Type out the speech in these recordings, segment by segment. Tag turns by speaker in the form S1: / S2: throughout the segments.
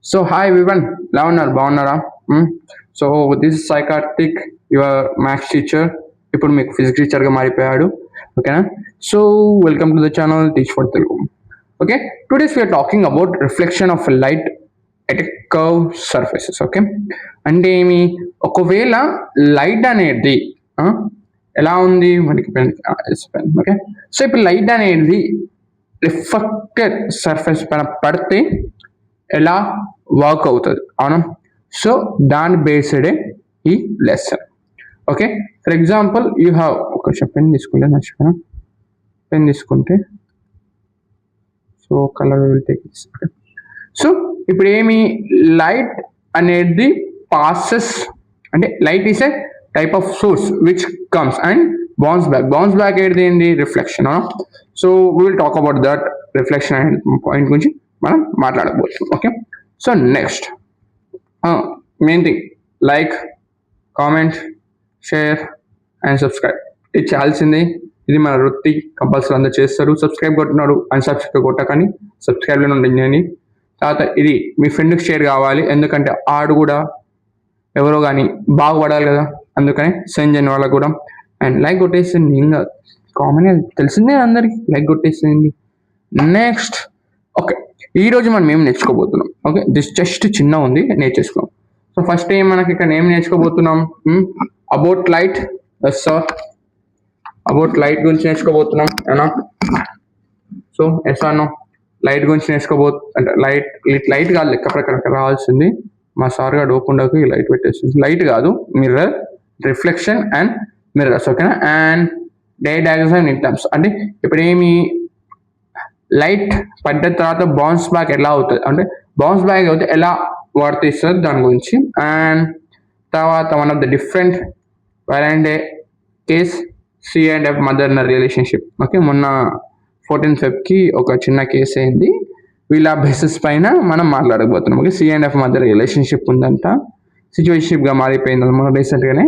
S1: So hi everyone, Launar Baunara. So this is Sai Karthik, your maths teacher. ఇప్పుడు మీకు physics టీచర్గా మారిపోయాడు ఓకేనా. So welcome to the channel teach for Telugu. Okay, today's we're talking about reflection of light at a curve surfaces. Okay, అంటే ఏమి, ఒకవేళ light అనేది ఎలా ఉంది మనకి, ఓకే. సో ఇప్పుడు లైట్ అనేది రిఫ్లెక్టెడ్ సర్ఫేస్ పైన పడితే ఎలా వర్క్ అవుతుంది, అవునా. సో దాని బేస్డే ఈ lesson. Okay, for example you have ఒక పెన్ తీసుకుంటే మర్చిపోయినా, పెన్ తీసుకుంటే so colour will take this. So ఇప్పుడు ఏమి, లైట్ అనేది పాసెస్, అంటే light is a type of source which comes and bounce back ఏంటి, reflection. So we will talk about that reflection అనే పాయింట్ గురించి మనం మాట్లాడబోతున్నాం. Okay, so next main thing, like, comment, share and subscribe. ఇది చేయాల్సింది, ఇది మన వృత్తి, కంపల్సరీ అందరూ చేస్తారు. సబ్స్క్రైబ్ కొట్టినారు అని సబ్స్క్రైబ్ కొట్టకని సబ్స్క్రైబ్లో ఉండండి. తర్వాత ఇది మీ ఫ్రెండ్కి షేర్ కావాలి, ఎందుకంటే ఆడు కూడా ఎవరో కానీ బాగుపడాలి కదా, అందుకని సెండ్ చేయని వాళ్ళకు కూడా. అండ్ లైక్ కొట్టేసింది, ఇంకా కామన్ తెలిసిందే అందరికి, లైక్ కొట్టేసింది. నెక్స్ట్, ఓకే, ఈరోజు మనం ఏం నేర్చుకోబోతున్నాం. ఓకే, దిస్ జస్ట్ చిన్న ఉంది, నేర్చేసుకున్నాం. సో ఫస్ట్ ఏం మనకి ఇక్కడ ఏం నేర్చుకోబోతున్నాం, about light. Yes sir, about light గురించి నేర్చుకోబోతున్నాం ఏనా. సో ఎస్ అన్నో, లైట్ గురించి అంటే లైట్ కాదు, లెక్క ప్రకారం రావాల్సింది. మా సార్ గారు ఓకుండాకు ఈ లైట్ పెట్టేసింది. లైట్ కాదు, మిర్రర్, రిఫ్లెక్షన్ అండ్ మిర్రర్స్. ఓకేనా. అండ్ డయాగ్రామ్ ఇన్ టర్మ్స్, అంటే ఇప్పుడు ఏమి, లైట్ పడ్డ తర్వాత బౌన్స్ బ్యాక్ ఎలా అవుతుంది, అంటే బౌన్స్ బ్యాక్ అవుతే ఎలా వర్తిస్తుంది దాని గురించి. అండ్ తర్వాత వన్ ఆఫ్ ద డిఫరెంట్ వేరే case C&F mother relationship. Okay, మొన్న 14 Febకి ఒక చిన్న కేసు అయింది, వీళ్ళ బేసిస్ పైన మనం మాట్లాడబోతున్నాం. ఓకే, C&F మదర్ రిలేషన్షిప్ ఉందంట, సిచ్యువేషన్షిప్గా మారిపోయింది మొన్న రీసెంట్గానే.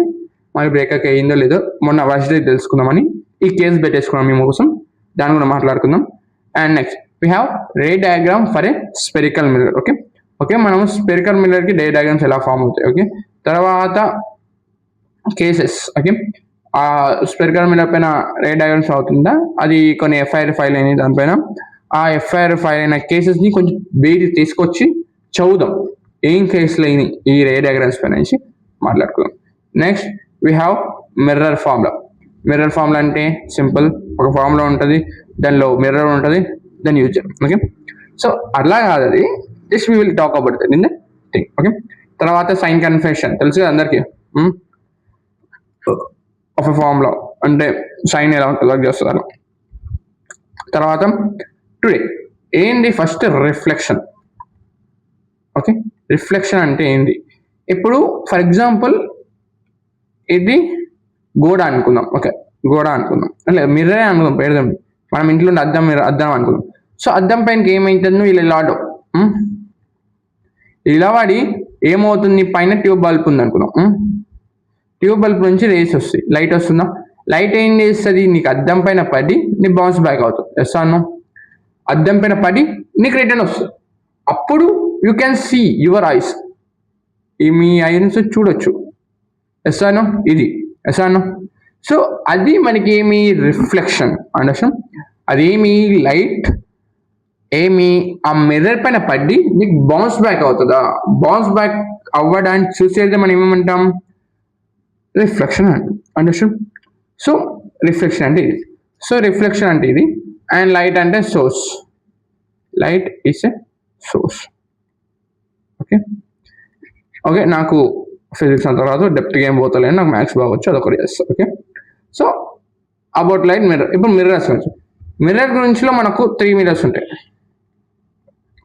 S1: మరి బ్రేకప్ అయ్యిందో లేదో మొన్న ఫస్ట్ డే తెలుసుకుందామని ఈ కేసు పెట్టేసుకున్నాం మేము కోసం, దాని కూడా మాట్లాడుకుందాం. And next we have ray diagram for a spherical mirror. Okay, మనం స్పెరికల్ మిర్రర్కి రే డయాగ్రామ్స్ ఎలా ఫామ్ అవుతాయి. ఓకే, తర్వాత కేసెస్. ఓకే, ఆ స్పెరికల్ మిర్రర్ పైన రే డయాగ్రామ్స్ అవుతుందా, అది కొన్ని FIR ఫైల్ అయినాయి దానిపైన. ఆ FIR ఫైల్ అయిన కేసెస్ని కొంచెం బయట తీసుకొచ్చి చదువుదాం, ఏం కేసులు అయినాయి ఈ రే డయాగ్రామ్స్ పైన నుంచి మాట్లాడుకుందాం. Next we have mirror formula. Mirror formula అంటే సింపుల్, ఒక ఫార్ములా ఉంటుంది, దానిలో మిర్రర్ ఉంటుంది, దాన్ని యూజ్ చేయాలి. ఓకే, సో అలా కాదు, అది just we will talk about that in the thing. Okay, తర్వాత సైన్ కన్వెన్షన్ తెలుసు కదా అందరికీ, ఒక ఫార్ములా అంటే సైన్ ఎలా ఉంటుంది వర్క్ చేస్తారు. తర్వాత టుడే ఏంటి, ఫస్ట్ రిఫ్లెక్షన్. ఓకే, రిఫ్లెక్షన్ అంటే ఏంటి, ఇప్పుడు ఫర్ ఎగ్జాంపుల్ ఇది గోడ అనుకుందాం. ఓకే, గోడ అనుకుందాం, అంటే మిర్రరే అనుకుందాం, పెడదాం. మనం ఇంట్లో అద్దం అనుకుందాం. సో అద్దం పైనకి ఏమవుతుంది, వీళ్ళు ఇలా వాడి ఏమవుతుంది, పైన ట్యూబ్ బల్బ్ ఉంది అనుకుందాం. ట్యూబ్ బల్బ్ నుంచి రేస్ వస్తాయి, లైట్ వస్తుందా, లైట్ ఏం చేస్తుంది, నీకు అద్దం పైన పడి నీకు బౌన్స్ బ్యాక్ అవుతుంది. ఎస్ అన్నో, అద్దం పైన పడి నీకు రిటర్న్ వస్తుంది. అప్పుడు you can see your eyes, మీ ఐస్ చూడొచ్చు. ఎస్ అన్నో, ఇది ఎస్ అన్నో. సో అది మనకి ఏమి, రిఫ్లెక్షన్. అండర్స్టాండ్, అదేమి లైట్ ఏమి ఆ మిర్రర్ పైన పడి నీకు బౌన్స్ బ్యాక్ అవుతుందా, బౌన్స్ బ్యాక్ అవ్వడానికి చూసేది మనం ఏమంటాం, రిఫ్లెక్షన్ అంటాం. అండర్స్టాండ్, సో రిఫ్లెక్షన్ అంటే ఇది. సో రిఫ్లెక్షన్ అంటే ఇది. అండ్ లైట్ అంటే source, light is a source. Okay, నాకు ఫిజిక్స్ అంత రాదు, డెప్త్గా ఏం పోతలేను, నాకు మ్యాథ్స్ బాగా వచ్చు, అదొకటి చేస్తా. Okay, so about light, mirror. ఇప్పుడు మిర్రర్స్ గురించి, మిర్రర్ గురించిలో మనకు 3 మిర్రర్స్ ఉంటాయి.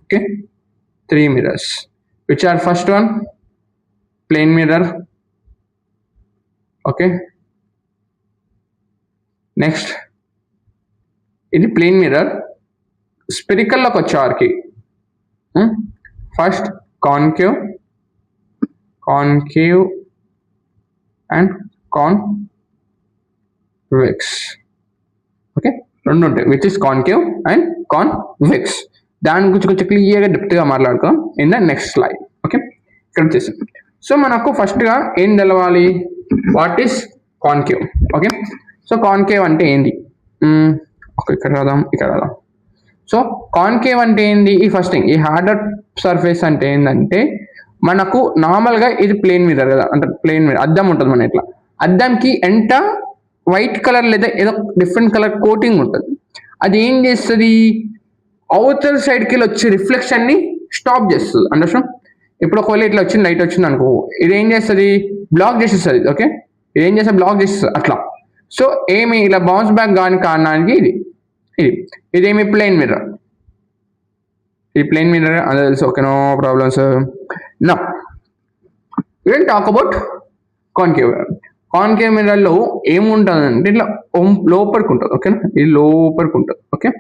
S1: Okay, 3 mirrors which are, first one plane mirror. Okay, next ఇది ప్లేన్ మిర్రర్. స్పెరికల్లోకి వచ్చేవారికి first concave and convex. Okay, రెండు ఉంటాయి, which is concave and convex. దాని గురించి కొంచెం క్లియర్గా డెప్త్గా మాట్లాడుకుందాం in the next slide. Okay, ఇక్కడ వచ్చేసాం. సో మనకు ఫస్ట్గా ఏం తెలవాలి, what is concave. Okay, so concave అంటే ఏంటి, ఇక్కడ రాదాం. సో కాన్కేవ్ అంటే ఏంది, ఈ ఫస్ట్ థింగ్ ఈ హార్డర్ సర్ఫేస్ అంటే ఏంటంటే మనకు నార్మల్గా ఇది ప్లేన్ మిర్రర్ కదా, అంటే ప్లేన్ మిర్రర్ అద్దం ఉంటుంది మన ఇట్లా, అద్దంకి ఎంట వైట్ కలర్ లేదా ఏదో డిఫరెంట్ కలర్ కోటింగ్ ఉంటుంది. అది ఏం చేస్తుంది, అవతల సైడ్కి వెళ్ళి వచ్చే రిఫ్లెక్షన్ని స్టాప్ చేస్తుంది. అండర్స్టాండ్, ఇప్పుడు ఒకవేళ ఇట్లా వచ్చింది లైట్ వచ్చింది అనుకో, ఇది ఏం చేస్తుంది, బ్లాక్ చేసేస్తుంది. ఓకే, ఇది ఏం చేస్తుంది, బ్లాక్ చేస్తుంది అట్లా. సో ఏమి ఇలా బౌన్స్ బ్యాక్ కాని కారణానికి ఇదేమి ప్లేన్ మిర్రర్, ఇది ప్లేన్ మిర్రర్ అది తెలుసు. Okay, no problems. నా will talk about concave. Concave మిర్రర్లో ఏముంటుంది అంటే ఇట్లా లోపలికి ఉంటుంది. ఓకేనా, ఇది లోపలికి ఉంటుంది. ఓకే,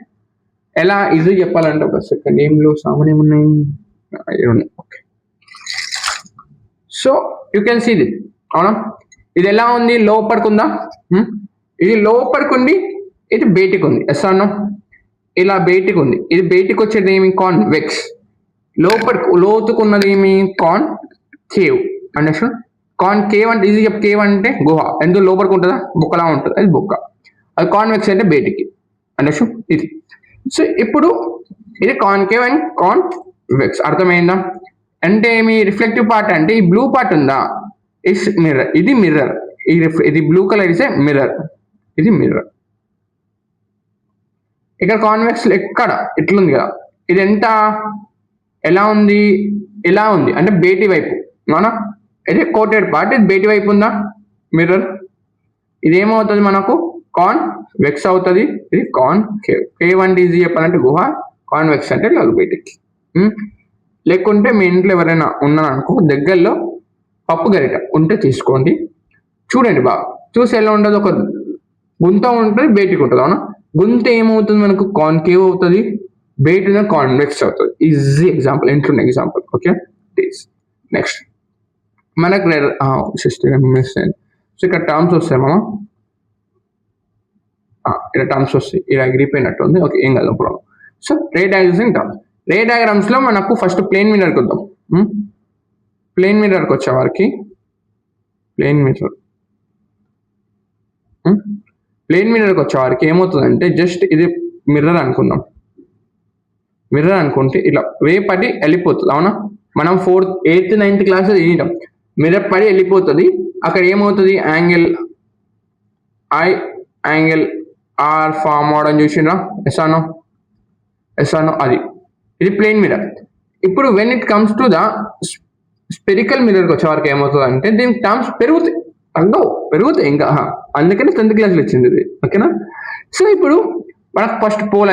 S1: ఎలా ఇది చెప్పాలంటే ఒక సెకండ్, ఏంలో సామాన్ ఏమున్నాయి. Okay, so you can see the, అవునా, ఇది ఎలా ఉంది, లోపలికి ఉందా, ఇది లోపలికి ఉంది, ఇది బయటికి ఉంది. ఎస్ అన్నా, ఇలా బయటికి ఉంది, ఇది బయటికి వచ్చేది ఏమి కాన్వెక్స్, లోపలికి లోతుకున్నది ఏమి కాన్కేవ్. అండర్స్టాండ్, కాన్కేవ్ అంటే ఇది కేవ్ అంటే గుహ, ఎందుకు లోపలికి ఉంటుందా, బొక్కలా ఉంటుంది, అది బొక్క. అది కాన్వెక్స్ అంటే బయటికి. అండర్స్టాండ్ ఇది. సో ఇప్పుడు ఇది కాన్కేవ్ అండ్ కాన్వెక్స్ అర్థమైందా, అంటే ఏమి రిఫ్లెక్టివ్ పార్ట్ అంటే ఈ బ్లూ పార్ట్ ఉందా, ఇస్ మిర్రర్, ఇది మిర్రర్, ఇది blue colour is a mirror, ఇది మిర్రర్. ఇక్కడ కాన్వెక్స్ ఎక్కడ ఇట్లుంది కదా, ఇది ఎంత ఎలా ఉంది, ఇలా ఉంది అంటే బయటి వైపు, అవునా, ఇది కోటెడ్ పార్ట్, ఇది బయటి వైపు ఉందా మిర్రర్, ఇది ఏమవుతుంది మనకు కాన్వెక్స్ అవుతుంది, ఇది కాన్కేవ్. కేవ్ అంటే ఈజీ చెప్పాలంటే గుహ, కాన్వెక్స్ అంటే లేదు బయటికి. లేకుంటే మీ ఇంట్లో ఎవరైనా ఉన్నారనుకో, దగ్గరలో పప్పు గరిట ఉంటే తీసుకోండి, చూడండి బాగా చూసి ఎలా ఉంటుంది, ఒక గుంత ఉంటుంది బయటికి ఉంటుంది, అవునా, గుంత ఏమవుతుంది మనకు కాన్కేవ్ అవుతుంది, బయట కాన్వెక్స్ అవుతుంది. ఈజీ ఎగ్జాంపుల్, ఇంట్లో ఎగ్జాంపుల్. ఓకే, నెక్స్ట్ మనకు సో ఇక్కడ టర్మ్స్ వస్తాయి మనం, ఇక్కడ టర్మ్స్ వస్తాయి, ఇలా ఎగిరిపోయినట్టు ఉంది. ఓకే, ఏం కాదు problem. So ray diagrams terms, ray diagrams లో మనకు ఫస్ట్ ప్లేన్ మిర్రర్కి వద్దాం. ప్లేన్ మిర్రర్కి వచ్చే వారికి ప్లేన్ మిర్రర్కి వచ్చే వారికి ఏమవుతుందంటే జస్ట్ ఇది మిర్రర్ అనుకుందాం. మిర్రర్ అనుకుంటే ఇట్లా వే పడి వెళ్ళిపోతుంది, అవునా, మనం 4th 8th 9th క్లాస్ తినటం, మిర్రర్ పడి వెళ్ళిపోతుంది. అక్కడ ఏమవుతుంది, angle I angle R form అవడం చూసినా, ఎసానో అది, ఇది ప్లేన్ మిర్రర్. ఇప్పుడు when it comes to the spherical మిర్రర్కి వచ్చే వరకు ఏమవుతుంది అంటే దీనికి టర్మ్స్ పెరుగుతాయి ఇంకా, అందుకని 10th క్లాస్లో వచ్చింది ఇది. ఓకేనా, సో ఇప్పుడు మనకు ఫస్ట్ పోల్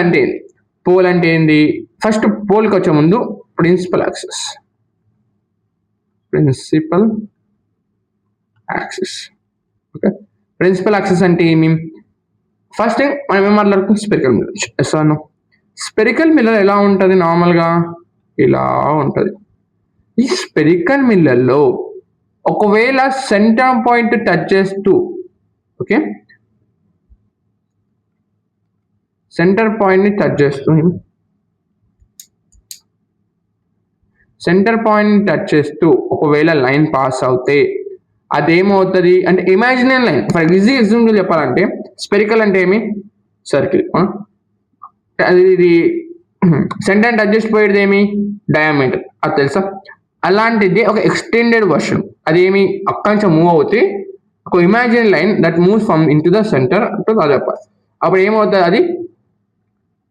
S1: అంటే ఏంది, ఫస్ట్ పోల్కి వచ్చే ముందు principal axis. Okay, principal axis అంటే ఏమి, ఫస్ట్ థింగ్ మనం ఏం మాట్లాడుతాం, spherical mirror. Yes or no, spherical mirror ఎలా ఉంటుంది, నార్మల్గా ఇలా ఉంటుంది. ఈ స్పెరికల్ మిర్రర్లో ఒకవేళ సెంటర్ పాయింట్ టచ్ చేస్తూ, ఓకే, సెంటర్ పాయింట్ ని టచ్ చేస్తూ ఒకవేళ లైన్ పాస్ అవుతే అదేమవుతుంది అంటే imaginary line. For easy example చెప్పాలంటే స్పెరికల్ అంటే ఏమి, సర్కిల్, అది ఇది సెంటర్ టచ్ చేసి పోయేది ఏమి, డయామీటర్, అది తెలుసా. అలాంటిది ఒక ఎక్స్టెండెడ్ వర్షన్, అదేమి అక్కడి నుంచి మూవ్ అవుతే ఒక imaginary line that moves from in to the centre to the other part, అప్పుడు ఏమవుతుంది, అది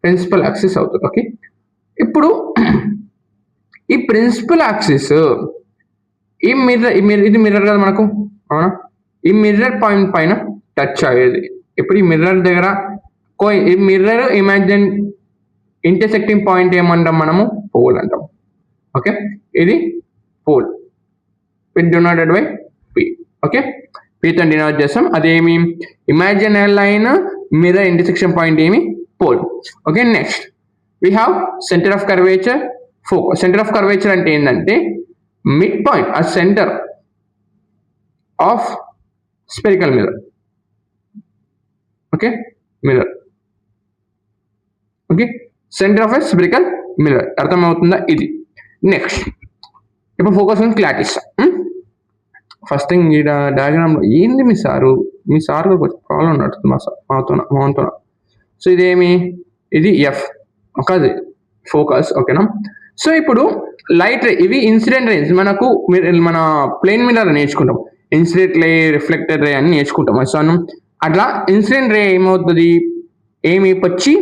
S1: ప్రిన్సిపల్ యాక్సిస్ అవుతుంది. ఓకే, ఇప్పుడు ఈ ప్రిన్సిపల్ యాక్సిస్ ఈ మిర్రర్ ఇది మిర్రర్ కదా మనకు, అవునా, ఈ మిర్రర్ పాయింట్ పైన టచ్ అయ్యేది. ఇప్పుడు ఈ మిర్రర్ దగ్గర ఈ మిర్రర్ ఇమాజిన్ ఇంటర్సెక్టింగ్ పాయింట్ ఏమంటాం మనము, పోల్ అంటాం. ఓకే, ఇది pole with denoted by P. Okay, పితో డినోట్ చేస్తాం, అదేమి imaginary line, mirror intersection point ఏమి, pole. Okay, next we have centre of curvature, focus. Centre of curvature అంటే ఏంటంటే మిడ్ పాయింట్, ఆ centre of spherical mirror. Okay, mirror. Okay, centre of a spherical mirror. అర్థమవుతుందా? ఇది next. ఇప్పుడు focus గురించి clarity ఇస్తా. First thing ఈ డయాగ్రామ్లో ఏంది మీ సార్ కొంచెం ప్రాబ్లం నడుస్తుంది మాతో. సో ఇది ఎఫ్ అది ఫోకస్, ఓకేనా? సో ఇప్పుడు లైట్ రే, ఇవి ఇన్సిడెంట్ రేస్. మన ప్లేన్ మిర్రర్ నేర్చుకుంటాం, ఇన్సిడెంట్ రే, రిఫ్లెక్టెడ్ రే అని నేర్చుకుంటాం. సో అట్లా ఇన్సిడెంట్ రే ఏమవుతుంది, వచ్చి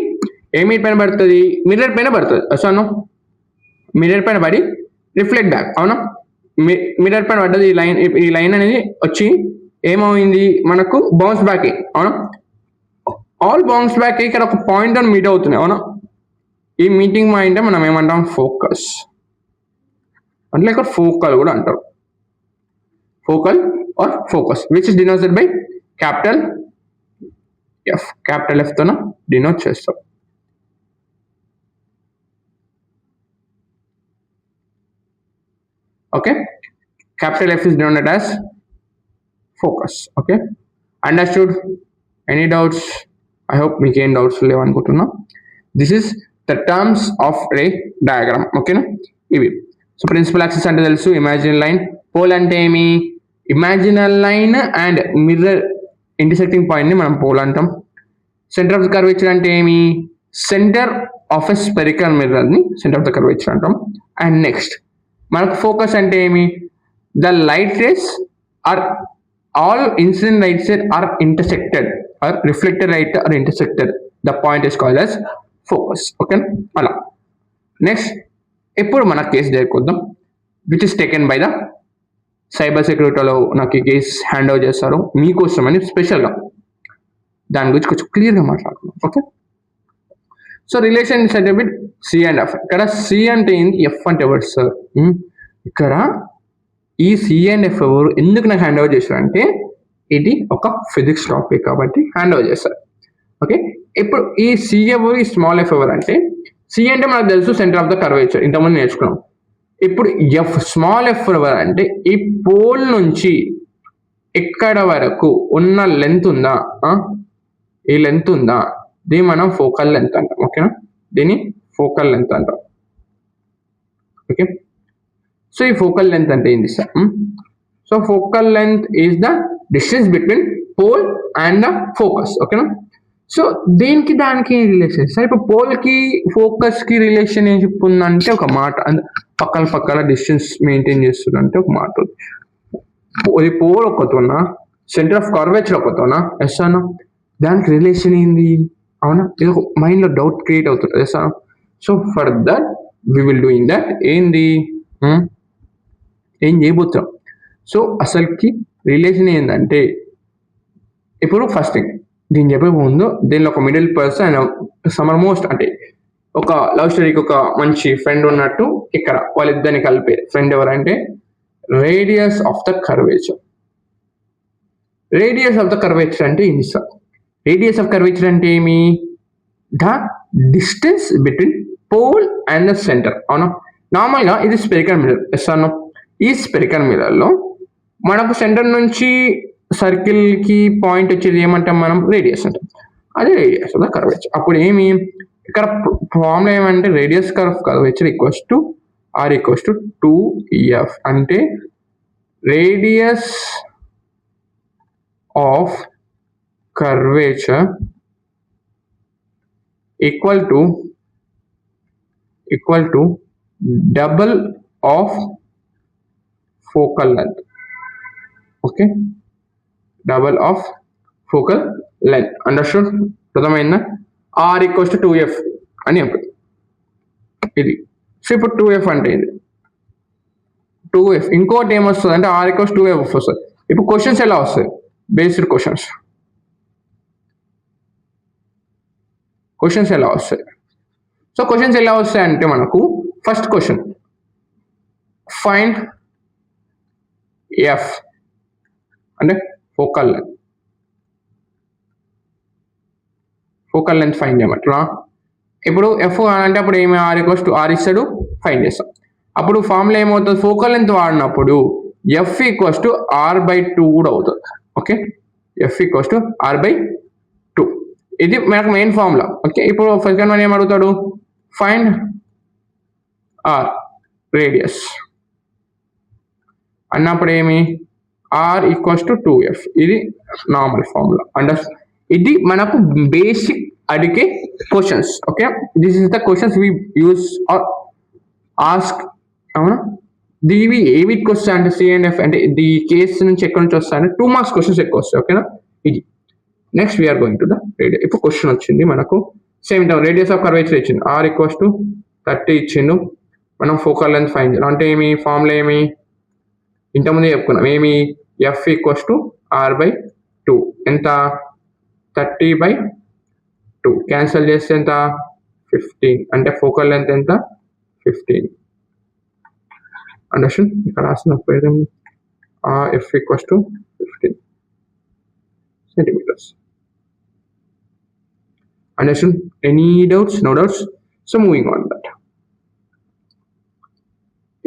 S1: పైన పడుతుంది, మిర్రర్ పైన పడుతుంది. సో మిర్రర్ పైన పడి రిఫ్లెక్ట్ బ్యాక్, అవునా? మిర్రర్ పైన పడ్డది ఈ లైన్ అనేది వచ్చి ఏమైంది, మనకు బౌన్స్ బ్యాక్, అవునా? ఆల్ బౌన్స్ బ్యాక్ ఇక్కడ ఒక పాయింట్ అని మీట్ అవుతుంది, అవునా? ఈ మీటింగ్ పాయింట్ మనం ఏమంటాం, ఫోకస్. అంటే ఇక్కడ ఫోకల్ కూడా అంటారు, focal or focus, which is denoted by capital F తోన డినోట్ చేస్తాం. Okay, capital F is denoted as focus. Okay, understood? Any doubts? I hope మీకు ఏం డౌట్స్ లేవు అనుకుంటున్నా. This is the terms of ray diagram, ఓకేనా? ఇవి. So principal axis అంటే తెలుసు, ఇమాజినరీ లైన్. పోల్ అంటే ఏమి, imaginary line and mirror intersecting point ని మనం పోల్ అంటాం. సెంటర్ ఆఫ్ ద కర్వేచర్ అంటే ఏమి, centre of a spherical mirror ని సెంటర్ ఆఫ్ ద కర్వేచర్ అంటాం. అండ్ నెక్స్ట్ మనకు ఫోకస్ అంటే ఏమి, the light rays are all incident light rays are intersected or reflected light are intersected, the point is called as focus, okay? అలా next ఇప్పుడు మన case జరుపుకుందాం, which is taken by the cyber సెక్యూరిటీలో నాకు ఈ case hand over చేస్తారు మీకోసం అని స్పెషల్గా. దాని గురించి కొంచెం క్లియర్గా మాట్లాడుకుందాం, okay? So relation bit C and F. ఇక్కడ సి అంటే ఏంటి, ఎఫ్ అంటే ఎవరు సార్? ఇక్కడ ఈ సి అండ్ ఎఫ్ ఎవరు, ఎందుకు నాకు హ్యాండ్ ఓవర్ చేశారు అంటే ఇది ఒక ఫిజిక్స్ టాపిక్ కాబట్టి హ్యాండ్ ఓవర్ చేస్తారు, ఓకే? ఇప్పుడు ఈ సి ఎవరు, ఈ స్మాల్ ఎఫ్ ఎవరు అంటే, సి అంటే మనకు తెలుసు సెంటర్ ఆఫ్ ద కర్వేచర్, ఇంతకుముందు నేర్చుకున్నాం. ఇప్పుడు ఎఫ్ స్మాల్ ఎఫ్ ఎవరు అంటే ఈ పోల్ నుంచి ఎక్కడ వరకు ఉన్న లెంత్ ఉందా, ఈ లెంత్ ఉందా, దీన్ని మనం ఫోకల్ లెంత్ అంటాం, ఓకేనా? దీన్ని ఫోకల్ లెంత్ అంటాం, ఓకే? సో ఈ ఫోకల్ లెంత్ అంటే ఏంటి sir? So focal length is the distance between pole and the focus, ఓకేనా? సో దీనికి దానికి రిలేషన్ సార్. ఇప్పుడు పోల్ కి ఫోకస్ కి రిలేషన్ ఏం చెప్పుందంటే ఒక మాట, పక్కన డిస్టెన్స్ మెయింటైన్ చేస్తుందంటే ఒక మాట. ఇది పోల్ ఒకతోనా, సెంటర్ ఆఫ్ కర్వేచర్ ఒకతోనా, ఎస్ అన్నా? దానికి రిలేషన్ ఏంది, అవునా? ఇది ఒక మైండ్ లో డౌట్ క్రియేట్ అవుతుంది, ఎస్ అన్నా? So for that we will do in that ఏం చేయబోతున్నాం. సో అసలుకి రిలేషన్ ఏంటంటే, ఇప్పుడు ఫస్ట్ థింగ్ దీన్ని చెప్పే ముందు దీనిలో ఒక మిడిల్ పర్సన్ సమ్మర్ మోస్ట్ అంటే ఒక లవ్ స్టోరీకి ఒక మంచి ఫ్రెండ్ ఉన్నట్టు ఇక్కడ వాళ్ళిద్దరిని కలిపే ఫ్రెండ్ ఎవరంటే radius of the curvature. Radius of the curvature అంటే ఏంటి సార్? రేడియస్ ఆఫ్ కర్వేచర్ అంటే ఏమి, the distance between pole and the centre, అవునా? నార్మల్గా ఇది స్పెరికల్ మిర్రర్, ఎస్ అన్నా? ఈ స్పెరికల్ మిర్రర్లో మనకు సెంటర్ నుంచి సర్కిల్ కి పాయింట్ వచ్చేది ఏమంటాం మనం, రేడియస్ అంటాం. అదే రేడియస్ ఆఫ్ ద కర్వేచర్. అప్పుడు ఇక్కడ ఫార్ములా ఏమంటే radius curvature equals to R equals to 2f, అంటే radius of curvature equal to double of focal length, okay? Double of focal length, understood? అర్థమైందా? ఆర్ ఈక్వల్స్ టు 2f అని ఇది. So ఇప్పుడు 2f అంటే ఇది 2f. ఇంకోటి ఏమొస్తుంది అంటే ఆర్ ఈక్వల్స్ 2f వస్తుంది. ఇప్పుడు క్వశ్చన్స్ ఎలా వస్తాయి, బేస్డ్ క్వశ్చన్స్ ఎలా వస్తాయి? సో క్వశ్చన్స్ ఎలా వస్తాయి అంటే మనకు ఫస్ట్ క్వశ్చన్, ఫైండ్ ఎఫ్ అంటే ఫోకల్ లెంత్ ఫైండ్ చేయమంటారా? ఇప్పుడు ఎఫ్ అంటే అప్పుడు ఏమి, ఆర్ ఈక్వల్స్ టు ఆర్ ఇస్తాడు, ఫైండ్ చేస్తాం. అప్పుడు ఫార్ములా ఏమవుతుంది, ఫోకల్ లెంత్ వాడినప్పుడు ఎఫ్ ఈక్వల్స్ టు r/2 కూడా అవుతుంది, okay? F equals to r/2, ఇది మనకు మెయిన్ ఫార్ములా, ఓకే? ఇప్పుడు సెకండ్ వన్ ఏం అడుగుతాడు, ఫైండ్ ఆర్ రేడియస్ అన్నప్పుడు ఏమి ఆర్ ఈక్వల్స్ టు 2f. ఇది నార్మల్ ఫార్ములా. ఇది మనకు బేసిక్ అడిగే questions. Okay, this is the questions we use are ask. అవునా, దీవి ఏ వీటికి వస్తాయి అంటే సిఎండ్ఎఫ్ అంటే ది కేసు నుంచి ఎక్కడి నుంచి వస్తాయంటే 2 మార్క్స్ క్వశ్చన్స్ ఎక్కువ వస్తాయి. ఓకేనా, ఇది next we're going to the radius. ఇప్పుడు క్వశ్చన్ వచ్చింది మనకు same time radius of curvature ఇచ్చింది ఆర్ ఈక్వల్స్ టు 30 ఇచ్చిండు. మనం ఫోకల్ లెంత్ ఫైండ్ చేయాలి అంటే ఏమి ఫార్ములా ఏమి ఇంతకుముందే చెప్పుకున్నాం ఏమి F equals to R by 2 ఎంత 30/2 క్యాన్సిల్ చేస్తే ఎంత 15 అంటే ఫోకల్ లెంత్ ఎంత 15. అండర్స్టాండ్, ఇక్కడ రాసిన పేరు F equals to 15 centimeters. Understood? Any doubts? No doubts. So moving on that.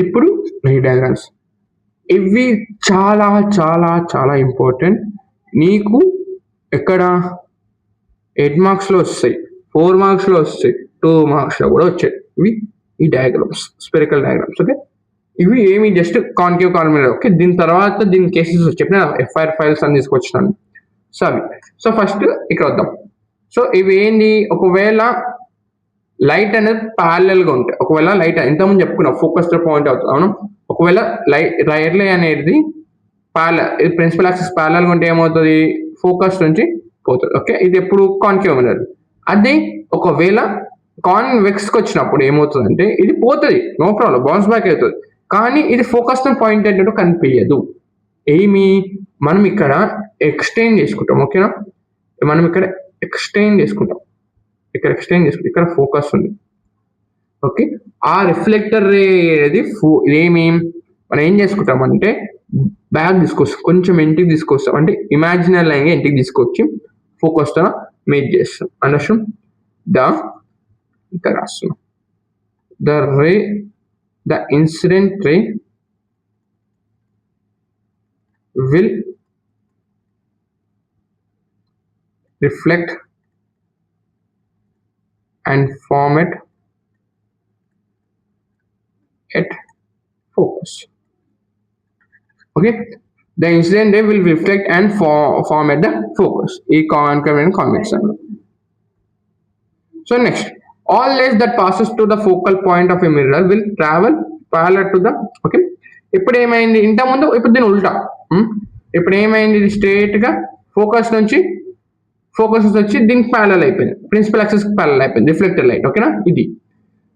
S1: ఇప్పుడు రే డయాగ్రామ్స్ ఇవి చాలా చాలా చాలా ఇంపార్టెంట్. నీకు ఎక్కడ 8 మార్క్స్లో వస్తాయి, 4 మార్క్స్లో వస్తాయి, 2 మార్క్స్లో కూడా వచ్చాయి ఇవి ఈ డయాగ్రామ్స్, స్పెరికల్ డయాగ్రామ్స్. ఓకే, ఇవి ఏమి జస్ట్ కాన్కేవ్ కాన్వేవ్. ఓకే, దీని తర్వాత దీని కేసెస్ చెప్పిన ఎఫ్ఐఆర్ ఫైల్స్ అని తీసుకొచ్చినాను. సో అవి సో ఫస్ట్ ఇక్కడ వద్దాం. సో ఇవి ఏంటి, ఒకవేళ లైట్ అనేది ప్యారలల్ గా ఉంటాయి. ఒకవేళ లైట్ ఇంతకుముందు చెప్పుకున్నాం ఫోకస్ పాయింట్ అవుతుంది. అవును, ఒకవేళ రైట్ లై అనేది ప్రిన్సిపల్ యాక్సిస్ ప్యారలల్ గా ఉంటే ఏమవుతుంది, ఫోకస్ నుంచి పోతుంది. ఓకే, ఇది ఎప్పుడు కాన్కేవ్ మిర్రర్. అదే ఒకవేళ కాన్వెక్స్ కి వచ్చినప్పుడు ఏమవుతుంది అంటే ఇది పోతుంది, నో ప్రాబ్లం, బౌన్స్ బ్యాక్ అవుతుంది. కానీ ఇది ఫోకస్ పాయింట్ ఏంటంటే కనిపించదు. ఏమి మనం ఇక్కడ ఎక్స్టెండ్ చేసుకుంటాం. ఓకేనా, మనం ఇక్కడ ఎక్స్టెండ్ చేసుకుంటాం, ఇక్కడ ఫోకస్ ఉంది. ఓకే, ఆ రిఫ్లెక్టర్ రే అనేది ఏమి మనం ఏం చేసుకుంటాం అంటే బ్యాక్ తీసుకొస్తాం, కొంచెం ఇంటికి తీసుకొస్తాం, అంటే ఇమాజినరీ లైన్ ఇంటికి తీసుకొచ్చి ఫోకస్ తో మేక్ చేస్తాం. అండర్స్టాండ్, ఇక్కడ రాస్తున్నాం the incident ray will reflect and form at focus. Okay, the incident ray will reflect and form at the focus. Concave and convex angle. So next, all rays that passes to the focal point of a mirror will travel parallel to the. Okay, ఇప్పుడు ఏమైంది ఇంతకుముందు, ఇప్పుడు దీని ఉల్టా. ఇప్పుడు ఏమైంది, ఇది straight గా ఫోకస్ నుంచి వచ్చి దీనికి ప్యారలల్ అయిపోయింది, ప్రిన్సిపల్ యాక్సిస్ ప్యారలల్ అయిపోయింది రిఫ్లెక్టర్ లైట్. ఓకేనా, ఇది.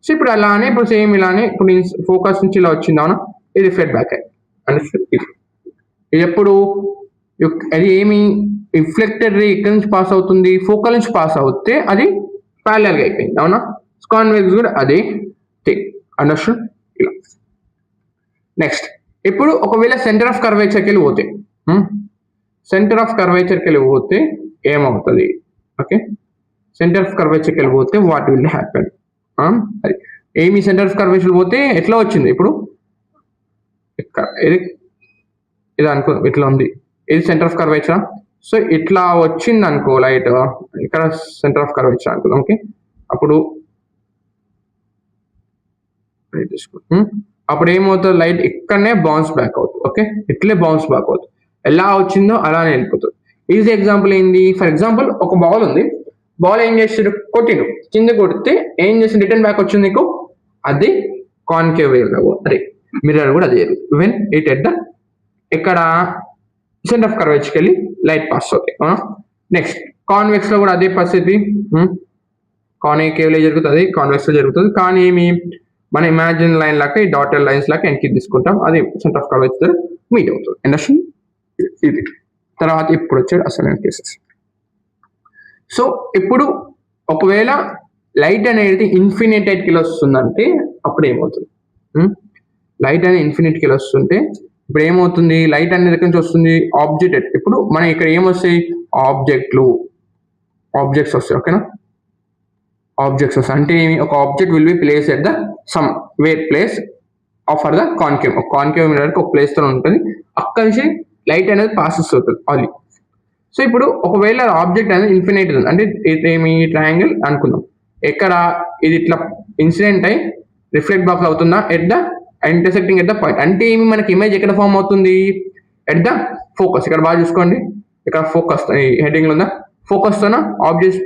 S1: సో ఇప్పుడు అలానే ఇప్పుడు సేమ్ ఇలానే ఇప్పుడు ఫోకస్ నుంచి ఇలా వచ్చింది. అవునా, ఇది రిఫ్లెక్ట్ బ్యాక్ అయ్యింది. ఇది ఎప్పుడు అది ఏమి రిఫ్లెక్టర్ రే ఇక్కడ నుంచి పాస్ అవుతుంది, ఫోకల్ నుంచి పాస్ అవుతే అది ప్యారలల్ గా అయిపోయింది. అవునా, కాన్వెక్స్ కూడా అదే థింగ్. అండర్స్టాండ్, ఇలా. నెక్స్ట్, ఇప్పుడు ఒకవేళ సెంటర్ ఆఫ్ కర్వేచర్కి వెళ్ళి పోతే ఏమవుతుంది. ఓకే, సెంటర్ ఆఫ్ కర్వేచర్కి వెళ్ళి పోతే వాట్ విల్ హ్యాపెన్. అది ఏమి సెంటర్ ఆఫ్ కర్వేచర్ పోతే ఎట్లా వచ్చింది, ఇప్పుడు ఇది అనుకో ఇట్లా ఉంది, ఇది సెంటర్ ఆఫ్ కర్వేచర్. సో ఇట్లా వచ్చింది అనుకో లైట్, ఇక్కడ సెంటర్ ఆఫ్ కర్వేచర్ అనుకుందాం. ఓకే, అప్పుడు ఏమవుతుంది, లైట్ ఇక్కడనే బౌన్స్ బ్యాక్ అవుతుంది. ఓకే, ఇట్లే బౌన్స్ బ్యాక్ అవుతుంది, ఎలా వచ్చిందో అలానే వెళ్ళిపోతుంది. ఈజీ ఎగ్జాంపుల్ ఏంది, ఫర్ ఎగ్జాంపుల్ ఒక బాల్ ఉంది, బాల్ ఏం చేసాడు, కొట్టిండు, కింద కొడితే ఏం చేసి రిటర్న్ బ్యాక్ వచ్చింది నీకు, అది కాన్కేవ్ అదే మిర్రర్ కూడా అదే వెన్ ఇట్ ఎట్ ద ఇక్కడ సెంటర్ ఆఫ్ కర్వేచర్కి వెళ్ళి లైట్ పాస్ అవుతాయి. నెక్స్ట్ కాన్వెక్స్ లో కూడా అదే పరిస్థితి, కాన్కేవ్ లో జరుగుతుంది, కాన్వెక్స్ లో జరుగుతుంది. కానీ ఏమి మన ఇమాజిన్ లైన్ లాగా ఈ డాటెడ్ లైన్స్ లాగా వెనక్కి తీసుకుంటాం, అది సెంటర్ ఆఫ్ కర్వేచర్ మీట్ అవుతుంది. అండర్స్టాండ్, ఇది. తర్వాత ఇప్పుడు వచ్చాడు అసలు కేసెస్. సో ఇప్పుడు ఒకవేళ లైట్ అనేది ఇన్ఫినిట్ కి వస్తుందంటే అప్పుడు ఏమవుతుంది, లైట్ అనేది ఇన్ఫినిట్ కి వస్తుంటే ఇప్పుడు ఏమవుతుంది, లైట్ అనేది ఎక్కడి నుంచి వస్తుంది, ఆబ్జెక్ట్. ఇప్పుడు మనం ఇక్కడ ఏమొస్తాయి, ఆబ్జెక్ట్స్ వస్తాయి. ఓకేనా, ఆబ్జెక్ట్స్ వస్తాయి అంటే ఒక object will be place at the somewhere place for the concave mirror కి ఒక ప్లేస్ తో ఉంటుంది, అక్కడి నుంచి లైట్ అనేది పాసెస్ అవుతుంది అది. సో ఇప్పుడు ఒకవేళ ఆబ్జెక్ట్ అనేది ఇన్ఫినైట్ ఉంది అంటే ఏమి ట్రయాంగిల్ అనుకుందాం, ఎక్కడ ఇది ఇట్లా ఇన్సిడెంట్ అయి రిఫ్లెక్ట్ బాక్స్ అవుతుందా at the intersecting at the point. అంటే ఏమి మనకి ఇమేజ్ ఎక్కడ ఫామ్ అవుతుంది, ఎట్ ద ఫోకస్. ఇక్కడ బాగా చూసుకోండి, ఇక్కడ ఫోకస్ హెడ్డింగ్ ఉందా, ఫోకస్ తోన object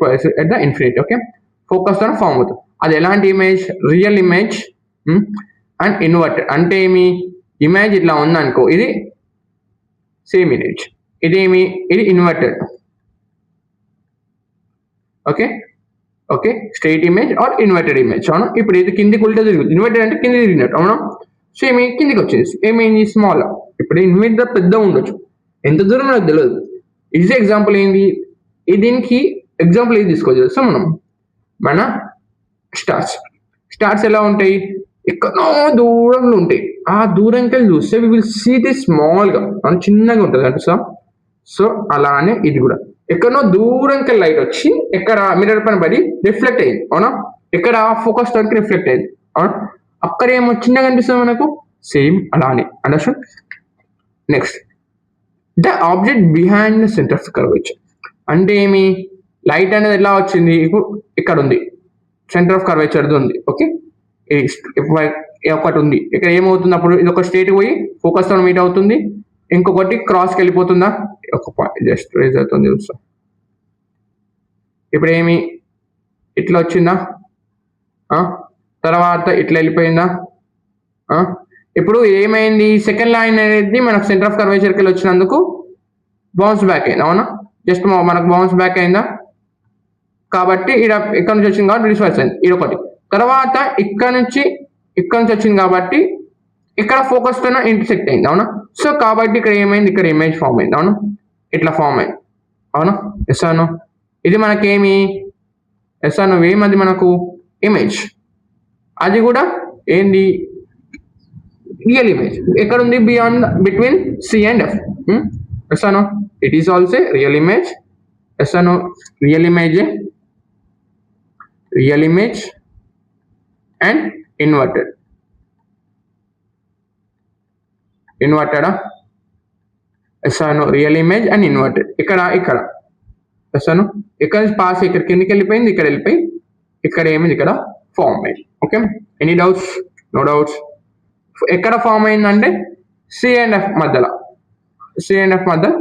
S1: at the infinity. Okay, focus తోన ఫామ్ అవుతుంది. అది ఎలాంటి image, real image and inverted. అంటే ఏమి, ఇమేజ్ ఇట్లా ఉందనుకో, ఇది సేమ్ ఇమేజ్, ఇదేమి, ఇది inverted. Okay okay, straight image are inverted image. అవునా, ఇప్పుడు ఇది కిందికి ఉల్టా తిరుగుతుంది, ఇన్వర్టెడ్ అంటే కింది తిరిగినట్టు. అవునా, సో ఏమి కిందికి వచ్చేసి ఏమైంది, స్మాల్. ఇప్పుడు ఇన్వర్టర్ పెద్ద ఉండొచ్చు, ఎంత దూరం నాకు తెలియదు. ఈజీ ఎగ్జాంపుల్ ఏంది, దీనికి ఎగ్జాంపుల్ ఏది తీసుకోవచ్చు తెలుసా మనం, మన స్టార్స్. స్టార్స్ ఎలా ఉంటాయి, ఎక్కడో దూరంలో ఉంటాయి. ఆ దూరంకి వెళ్ళి చూస్తే వి విల్ సీ ది స్మాల్గా, చిన్నగా ఉంటుంది అంటే సార్. సో అలానే ఇది కూడా ఎక్కడో దూరంకి లైట్ వచ్చి ఎక్కడ మిర్రర్ పైన పడి రిఫ్లెక్ట్ అయ్యింది. అవునా, ఎక్కడ ఫోకస్ టానికి రిఫ్లెక్ట్ అయ్యింది. అవునా, అక్కడ ఏమో చిన్నగా అనిపిస్తుంది మనకు, సేమ్ అలానే. Understand. Next, the object behind the centre of curvature. అంటే ఏమి, లైట్ అనేది ఎలా వచ్చింది, ఇప్పుడు ఇక్కడ ఉంది, సెంటర్ ఆఫ్ కర్వేచర్ ఉంది. ఓకే, ఒకటి ఉంది ఇక్కడ, ఏమవుతుంది అప్పుడు ఇది ఒక స్టేట్ పోయి ఫోకస్ తో మీట్ అవుతుంది, ఇంకొకటి క్రాస్కి వెళ్ళిపోతుందా, ఒక పాయింట్ జస్ట్ రేజ్ అవుతుంది చూస్తా. ఇప్పుడు ఏమి ఇట్లా వచ్చిందా, తర్వాత ఇట్లా వెళ్ళిపోయిందా. ఇప్పుడు ఏమైంది, సెకండ్ లైన్ అనేది మనకు సెంటర్ ఆఫ్ కర్వేచర్కి వెళ్ళి వచ్చినందుకు బౌన్స్ బ్యాక్ అయింది. అవునా, జస్ట్ మనకు బౌన్స్ బ్యాక్ అయిందా, కాబట్టి ఇక్కడ నుంచి వచ్చింది కాబట్టి రివర్స్ అయింది, ఇది ఒకటి. తర్వాత ఇక్కడ నుంచి వచ్చింది కాబట్టి ఇక్కడ ఫోకస్ తో ఇంటర్సెక్ట్ అయింది. అవునా, సో కాబట్టి ఇక్కడ ఏమైంది, ఇక్కడ ఇమేజ్ ఫామ్ అయింది. అవునా, ఇట్లా ఫామ్ అయింది. అవునా, ఎస్ అను, ఇది మనకేమి, ఎస్ అను ఏమది మనకు ఇమేజ్, అది కూడా ఏంది, రియల్ ఇమేజ్. ఎక్కడ ఉంది, beyond between C and F. Yes or no, it is also real image. Yes or no, real image and inverted. Yes or no, real image and inverted. ఇక్కడ ఎస్ అను, ఇక్కడ పాస్ ఇక్కడ కిందకి వెళ్ళిపోయింది, ఇక్కడ వెళ్ళిపోయి ఇక్కడ ఏమైంది, ఇక్కడ ఫామ్ అయింది. Okay, any doubts, no doubts. ఎక్కడ ఫామ్ అయిందంటే సి అండ్ ఎఫ్ మధ్యలో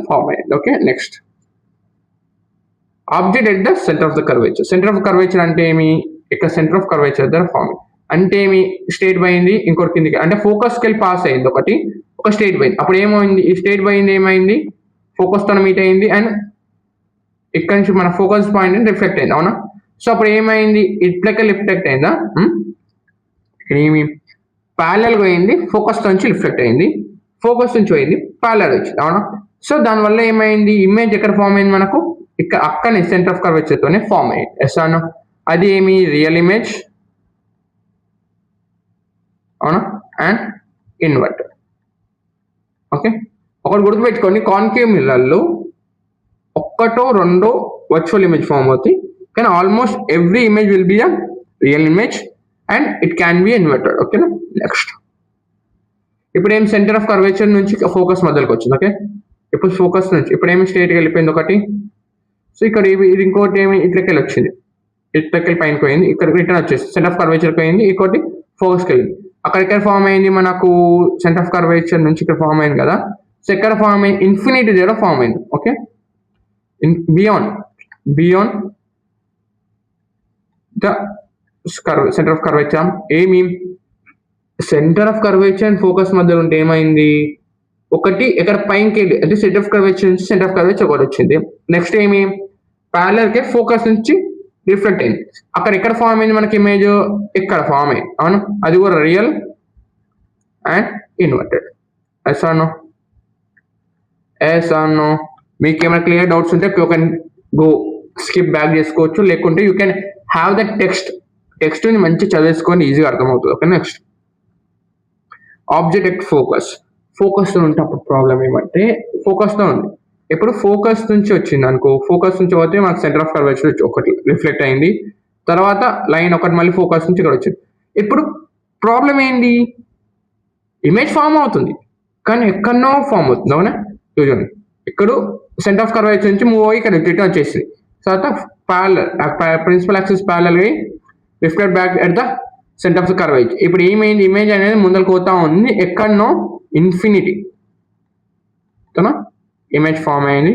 S1: ఫామ్ అయింది. Okay, next, object at the centre of the curvature. Centre of curvature అంటే ఏమి, ఇక్కడ సెంటర్ ఆఫ్ కర్వేచర్ దగ్గర ఫామ్ అంటే ఏమి, స్టేట్ పోయింది, ఇంకోటి కిందికి అంటే ఫోకస్కి వెళ్ళి పాస్ అయింది, ఒక స్టేట్ పోయింది. అప్పుడు ఏమైంది, ఈ స్టేట్ పోయింది ఏమైంది, ఫోకస్ తో మీట్ అయింది అండ్ ఇక్కడ నుంచి మన ఫోకస్ పాయింట్ రిఫ్లెక్ట్ అయింది. అవునా, సో అప్పుడు ఏమైంది, ఇట్లకి రిఫ్లెక్ట్ అయిందా, ఏమి ప్యారలల్ పోయింది, ఫోకస్ నుంచి రిఫ్లెక్ట్ అయింది, ఫోకస్ నుంచి పోయింది, ప్యారలల్ వచ్చింది. అవునా, సో దానివల్ల ఏమైంది, ఇమేజ్ ఎక్కడ ఫామ్ అయింది మనకు, ఇక్కడ అక్కడనే సెంటర్ ఆఫ్ కర్వేచర్ తోనే ఫామ్ అయ్యింది. ఎస్ అను, అది ఏమి, రియల్ ఇమేజ్. అవునా, అండ్ ఇన్వర్టెడ్. ఓకే, ఒకటి గుర్తుపెట్టుకోండి, కాన్కేవ్ మిర్రర్లో ఒక్కటో రెండో వర్చువల్ ఇమేజ్ ఫామ్ అవుతాయి, కానీ almost every image will be a real image and it can be inverted. ఓకేనా, నెక్స్ట్, ఇప్పుడు ఏం సెంటర్ ఆఫ్ కర్వేచర్ నుంచి ఫోకస్ మధ్యలోకి వచ్చింది. ఓకే, ఇప్పుడు ఫోకస్ నుంచి ఇప్పుడు ఏమి స్ట్రైట్గా వెళ్ళిపోయింది ఒకటి, సో ఇక్కడ ఇది ఇంకోటి ఏమి ఇట్లకి వెళ్ళి వచ్చింది, ఇట్లకి వెళ్ళి పైనకి పోయింది, ఇక్కడ రిటర్న్ వచ్చేసి సెంటర్ ఆఫ్ కర్వేచర్ పోయింది, ఇంకోటి ఫోకస్కి వెళ్ళింది. అక్కడ ఫామ్ అయింది మనకు సెంటర్ ఆఫ్ కర్వేచర్ నుంచి ఇక్కడ ఫామ్ అయింది కదా, సో ఎక్కడ ఫామ్ అయింది, ఇన్ఫినిటీ దగ్గర ఫామ్ అయింది. Okay, beyond the centre of curvature. ఏమి, centre of curvature and focus మధ్యలో ఉంటే ఏమైంది, ఒకటి ఎక్కడ పైకి వెళ్ళి అంటే సెంటర్ ఆఫ్ కర్వేచర్ నుంచి సెంటర్ ఆఫ్ కర్వేచర్ ఒకటి వచ్చింది. నెక్స్ట్ ఏమి, ప్యారలల్ కి ఫోకస్ నుంచి రిఫ్లెక్ట్ అయింది, అక్కడ ఎక్కడ ఫామ్ అయింది మనకి ఇమేజ్, ఇక్కడ ఫామ్ అయింది. అవును, అది కూడా real and inverted. Yes or no, మీకు ఏమైనా క్లియర్ డౌట్స్ ఉంటే you can go skip back చేసుకోవచ్చు, లేకుంటే you can have the text ని మంచి చదివేసుకొని ఈజీగా అర్థమవుతుంది. Okay, next, object at focus తో ఉంటే అప్పుడు ప్రాబ్లం ఏమంటే, ఫోకస్ తో ఉంది, ఇప్పుడు ఫోకస్ నుంచి వచ్చింది అనుకో, ఫోకస్ నుంచి పోతే మనకు సెంటర్ ఆఫ్ కర్వేచర్ ఒకటి రిఫ్లెక్ట్ అయింది, తర్వాత లైన్ ఒకటి మళ్ళీ ఫోకస్ నుంచి ఇక్కడ వచ్చింది. ఇప్పుడు ప్రాబ్లం ఏంటి, ఇమేజ్ ఫామ్ అవుతుంది కానీ ఎక్కడనో ఫామ్ అవుతుంది. అవునా, చూడండి, ఇక్కడ సెంటర్ ఆఫ్ కర్వేచర్ నుంచి మూవ్ అయ్యి ఇక్కడ రిటర్న్ వచ్చేసింది, తర్వాత principal axis parallel reflect back at the centre of the curvature. ఇప్పుడు ఏమైంది, ఇమేజ్ అనేది ముందరకు పోతా ఉంది, ఎక్కడనో ఇన్ఫినిటీ ఇమేజ్ ఫామ్ అయింది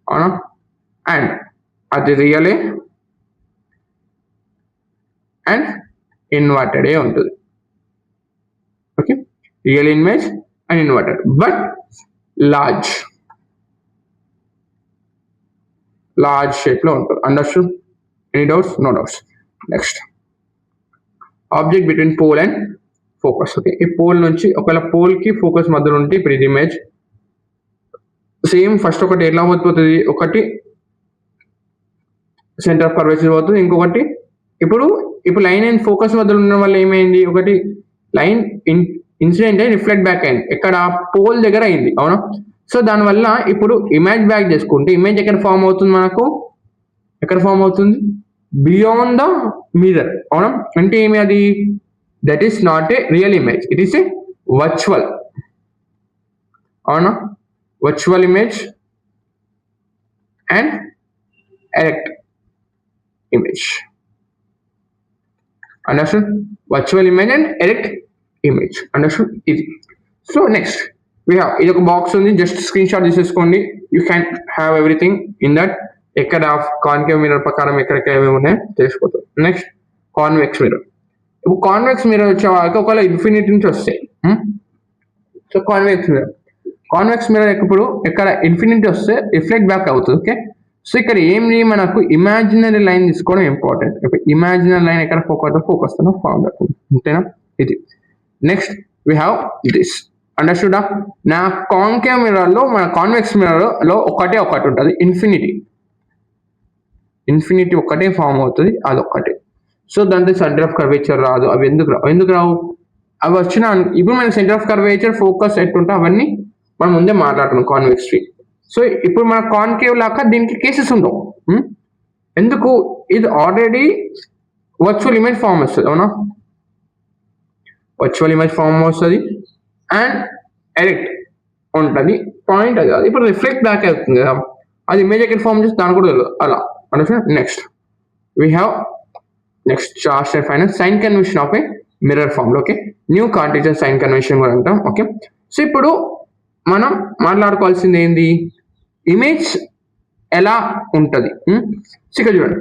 S1: అవునా, అండ్ అది రియలే అండ్ ఇన్వర్టెడే ఉంటుంది. Okay, real image and inverted but large shape లో ఉంటుంది. Understood? Any doubts? No doubts. Next, object between pole and focus. Okay, ఈ పోల్ నుంచి ఒకవేళ పోల్ కి ఫోకస్ మధ్యలో ఉంటే ఇప్పుడు ఇది ఇమేజ్ సేమ్ ఫస్ట్ ఒకటి ఎలా పోతుంది, ఒకటి సెంటర్ ఆఫ్ కర్వేచర్ పోతుంది, ఇంకొకటి ఇప్పుడు లైన్ అండ్ ఫోకస్ మధ్యలో ఉండడం వల్ల ఏమైంది, ఒకటి లైన్ ఇన్సిడెంట్ అయి రిఫ్లెక్ట్ బ్యాక్ అయింది, ఎక్కడ పోల్ దగ్గర అయింది అవునా. సో దానివల్ల ఇప్పుడు ఇమేజ్ బ్యాక్ చేసుకుంటే ఇమేజ్ ఎక్కడ ఫామ్ అవుతుంది, మనకు ఎక్కడ ఫామ్ అవుతుంది, బియాండ్ ద మిర్రర్ అవునా. అంటే ఏమి అది, that is not a real image, it is a virtual అవునా, virtual image and erect image. Understood? Virtual image and erect image. Understood? Easy. So next we have ఇది ఒక box ఉంది, just screen shot తీసేసుకోండి. You can have everything in that. ఎక్కడ concave mirror ప్రకారం ఎక్కడికి ఏమేమి ఉన్నాయో తెలిసిపోతుంది. Next convex mirror. ఇప్పుడు కాన్వెక్స్ మిర్రర్ వచ్చే వాళ్ళకి ఒకవేళ ఇన్ఫినిటీ నుంచి వస్తాయి. సో కాన్వెక్స్ మిర్రర్ ఇప్పుడు ఎక్కడ ఇన్ఫినిటీ వస్తే రిఫ్లెక్ట్ బ్యాక్ అవుతుంది. ఓకే, సో ఇక్కడ ఏంటి, మనకు ఇమాజినరీ లైన్ తీసుకోవడం ఇంపార్టెంట్. ఇప్పుడు ఇమాజినరీ లైన్ ఎక్కడ ఫోకస్ ఫామ్ అంతేనా. ఇది నెక్స్ట్ వి హ్యావ్ దిస్. అండర్స్టూడా? నా కాన్కేవ్ మిర్రర్ లో, మన కాన్వెక్స్ మిర్రర్ లో ఒకటి ఉంటుంది, ఇన్ఫినిటీ ఒకటే ఫామ్ అవుతుంది, అదొక్కటే. సో దాంతో సెంటర్ ఆఫ్ కర్వేచర్ రాదు. అవి ఎందుకు రావు అవి వచ్చిన ఇప్పుడు మనకి సెంటర్ ఆఫ్ కర్వేచర్ ఫోకస్ ఎట్టుంటే అవన్నీ మనం ముందే మాట్లాడుతున్నాం కాన్వెక్స్ ట్రీ. సో ఇప్పుడు మన కాన్కేవ్ లాగా దీనికి కేసెస్ ఉండవు. ఎందుకు, ఇది ఆల్రెడీ వర్చువల్ ఇమేజ్ ఫామ్ వస్తుంది అవునా, వర్చువల్ ఇమేజ్ ఫామ్ వస్తుంది అండ్ ఎరెక్ట్ ఉంటుంది. పాయింట్ అది ఇప్పుడు రిఫ్లెక్ట్ బ్యాక్ అవుతుంది కదా, అది ఇమేజ్ ఎక్కడ ఫామ్ చేస్తే దాని కూడా తెలియదు అలా. Understand? Next we have last and final sign convention of a mirror form లో. Okay, new Cartesian sign convention కూడా అంటాం. ఓకే, సో ఇప్పుడు మనం మాట్లాడుకోవాల్సింది ఏంది, ఇమేజ్ ఎలా ఉంటుంది. సో ఇక్కడ చూడండి,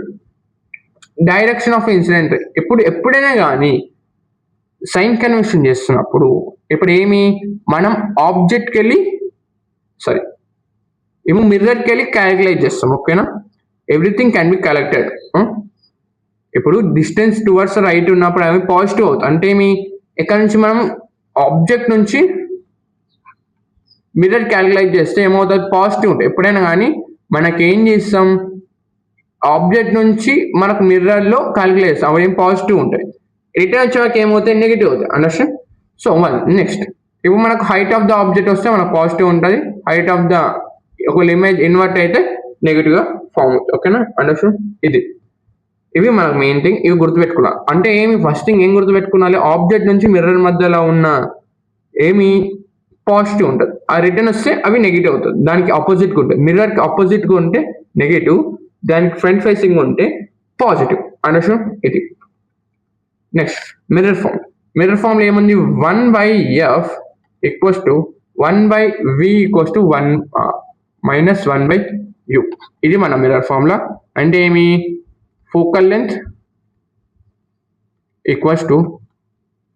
S1: డైరెక్షన్ ఆఫ్ ఇన్సిడెంట్. ఎప్పుడైనా కానీ సైన్ కన్వెన్షన్ చేస్తున్నప్పుడు ఇప్పుడు ఏమి, మనం ఆబ్జెక్ట్కి వెళ్ళి మిర్రర్కి వెళ్ళి క్యాలిక్యులేట్ చేస్తాం. ఓకేనా, ఎవ్రీథింగ్ క్యాన్ బి కలెక్టెడ్. ఇప్పుడు డిస్టెన్స్ టువర్డ్స్ రైట్ ఉన్నప్పుడు అవి పాజిటివ్ అవుతుంది. అంటే ఏమి, ఎక్కడ నుంచి మనం ఆబ్జెక్ట్ నుంచి మిర్రర్ క్యాలిక్యులేట్ చేస్తే ఏమవుతుంది, పాజిటివ్ ఉంటుంది. ఎప్పుడైనా కానీ మనకి ఏం చేస్తాం, ఆబ్జెక్ట్ నుంచి మనకు మిర్రర్లో క్యాలిక్యులేట్ చేస్తాం, అవి ఏం పాజిటివ్ ఉంటాయి. రిటర్న్ వచ్చేవాళ్ళకి ఏమవుతాయి, నెగిటివ్ అవుతాయి. అండర్స్టాండ్? సో నెక్స్ట్ ఇప్పుడు మనకు హైట్ ఆఫ్ ద ఆబ్జెక్ట్ వస్తే మనకు పాజిటివ్ ఉంటుంది, హైట్ ఆఫ్ ద ఒకవేళ ఇమేజ్ ఇన్వర్ట్ అయితే నెగిటివ్గా ఫామ్ అవుతుంది. ఓకేనా, అండర్స్టాండ్? ఇవి మనకు మెయిన్ థింగ్, ఇవి గుర్తుపెట్టుకున్నాం. అంటే ఏమి, ఫస్ట్ థింగ్ ఏం గుర్తుపెట్టుకోవాలి, ఆబ్జెక్ట్ నుంచి మిర్రర్ మధ్యలో ఉన్న ఏమి పాజిటివ్ ఉంటుంది, ఆ రిటర్న్ వస్తే అవి నెగిటివ్ అవుతుంది. దానికి ఆపోజిట్గా ఉంటుంది, మిర్రర్కి ఆపోజిట్గా ఉంటే నెగిటివ్, దానికి ఫ్రంట్ ఫేసింగ్ ఉంటే పాజిటివ్. అండర్స్టాండ్? ఇది నెక్స్ట్ మిర్రర్ ఫామ్ లో ఏముంది, 1/f equals to 1/v equals to 1 - 1/u. ఇది మన మిర్రర్ ఫార్ములా. అంటే ఏమి, focal length equals to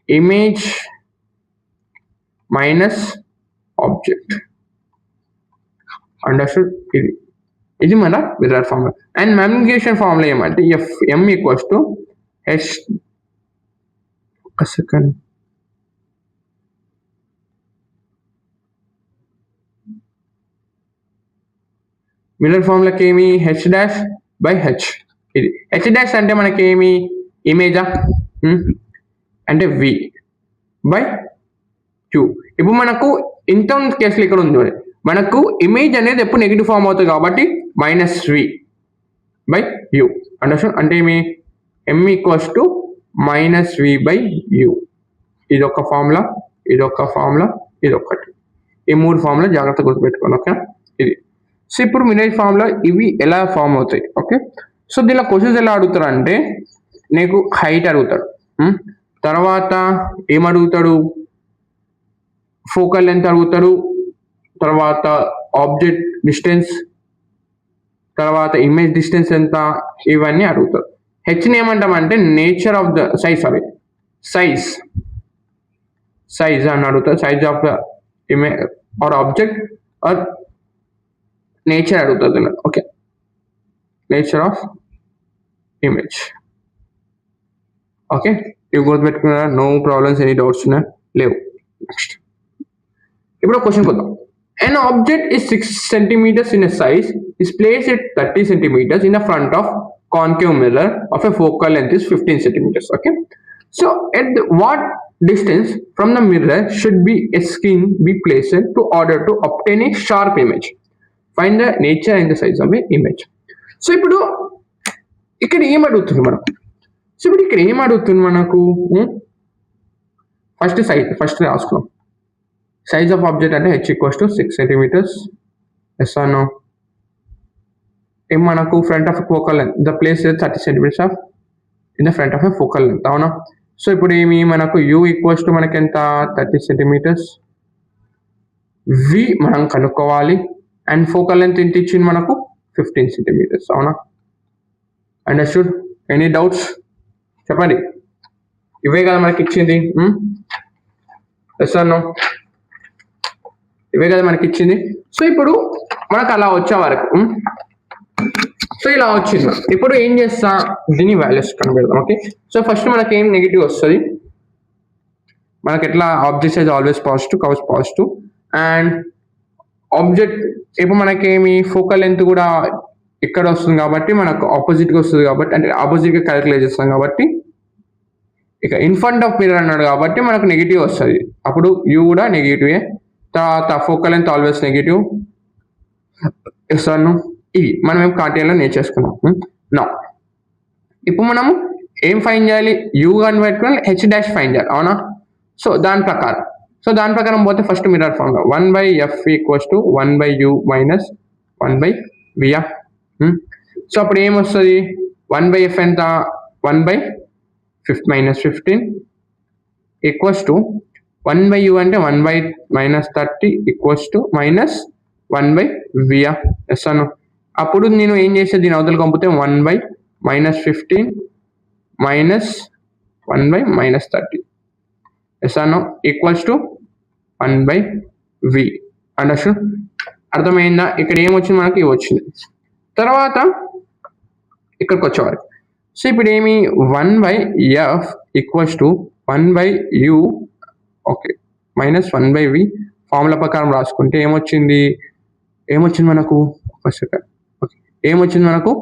S1: image minus object. Understood? ఇది మన mirror formula. And magnification formula ఏమంటే m ఈక్వల్స్ టు h. ఒక సెకండ్, మిర్రర్ ఫార్ములాకి ఏమి, h'/h. ఇది h' అంటే మనకి ఏమి, ఇమేజా అంటే v/q. ఇప్పుడు మనకు ఇంత కేసులు ఇక్కడ ఉంది, మనకు ఇమేజ్ అనేది ఎప్పుడు నెగిటివ్ ఫామ్ అవుతుంది కాబట్టి -v/u. అండర్స్టాండ్? అంటే ఏమి, m ఈక్వల్స్ టు -v/u. ఇదొక ఫార్ములా, ఇదొక ఫార్ములా, ఇదొకటి. ఈ 3 ఫార్ములా జాగ్రత్తగా గుర్తుపెట్టుకోండి. ఓకే, ఇది. సో ఇప్పుడు మిర్రర్ ఫార్ములా ఇవి ఎలా ఫామ్ అవుతాయి. ఓకే, సో దీనిలో క్వశ్చన్స్ ఎలా అడుగుతారు అంటే నీకు హైట్ అడుగుతాడు, తర్వాత ఏమడుగుతాడు, ఫోకల్ లెంత్ అడుగుతాడు, తర్వాత ఆబ్జెక్ట్ డిస్టెన్స్, తర్వాత ఇమేజ్ డిస్టెన్స్ ఎంత, ఇవన్నీ అడుగుతారు. హెచ్ని ఏమంటామంటే నేచర్ ఆఫ్ ద సైజ్ అని అడుగుతారు, size of the image or object or nature అడుగుతుంది. Okay, nature of image. Okay, ఇవి గుర్తుపెట్టుకున్నారా? నో ప్రాబ్లమ్స్, ఎనీ డౌట్స్ ఉన్నా లేవు. నెక్స్ట్ ఇప్పుడు క్వశ్చన్ కొద్దాం. An object is 6 centimeters in a size is placed at 30 centimeters in the front of concave mirror of a focal length is 15 centimeters. Okay, so at what distance from the mirror should be a screen be placed to order to obtain a sharp image? Find the nature and the size of a image. So ఇప్పుడు ఇక్కడ ఏం అడుగుతుంది మనకు, first రాసుకున్నాం. Size of object అంటే h = 6 centimeters. Yes or no? ఏం మనకు front of focal length, the place 30 centimeters of in the front of a focal length, అవునా? సో ఇప్పుడు ఏమి మనకు u = మనకి ఎంత, 30 centimeters. v మనం కనుక్కోవాలి, అండ్ ఫోకల్ లెంత్ ఎంత ఇచ్చింది మనకు, 15 centimeters, అవునా? అండర్స్టూడ్? ఎనీ డౌట్స్ చెప్పండి. ఇవే కదా మనకి ఇచ్చింది. Yes or no? ఇవే కదా మనకి ఇచ్చింది. సో ఇప్పుడు మనకు అలా వచ్చే వరకు, సో ఇలా వచ్చింది. ఇప్పుడు ఏం చేస్తా, దీని వాల్యూస్ కనిపెడదాం. ఓకే, సో ఫస్ట్ మనకి ఏం నెగిటివ్ వస్తుంది, మనకి ఎట్లా object size always positive, covers positive. And object ఇప్పుడు మనకేమి ఫోకల్ లెంత్ కూడా ఇక్కడ వస్తుంది కాబట్టి మనకు ఆపోజిట్గా వస్తుంది, కాబట్టి అంటే ఆపోజిట్గా క్యాలిక్యులేట్ చేస్తాం కాబట్టి ఇక ఇన్ ఫ్రంట్ ఆఫ్ మిర్రర్ అన్నాడు కాబట్టి మనకు నెగిటివ్ వస్తుంది. అప్పుడు యూ కూడా నెగిటివే. తర్వాత ఫోకల్ లెంత్ ఆల్వేస్ నెగిటివ్. ఎస్ఆర్ను ఇవి మనం ఏం కార్టియన్లో నేర్చేసుకున్నాం. నా ఇప్పుడు మనము ఏం ఫైన్ చేయాలి, యూ అని పెట్టుకుని h' ఫైన్ చేయాలి, అవునా? సో దాని ప్రకారం పోతే first mirror formula 1/f = 1/u - 1/v. So అప్పుడు ఏమొస్తుంది, 1/f ఎంత, 1/15 = 1/u అంటే 1/-30 = -1/v. ఎస్ అను. అప్పుడు నేను ఏం చేస్తే దీని అవతల పంపితే 1/-15 - 1/-30 ఎస్ అను = 1/v. అండర్స్టూడ్? అర్థమైందా? ఇక్కడ ఏమొచ్చింది, మనకి వచ్చింది. తర్వాత ఇక్కడికి వచ్చేవారు. సో ఇప్పుడు ఏమి, 1/f = 1/u, okay, -1/v. Formula ప్రకారం రాసుకుంటే ఏమొచ్చింది మనకు, ఓకే, ఏమొచ్చింది మనకు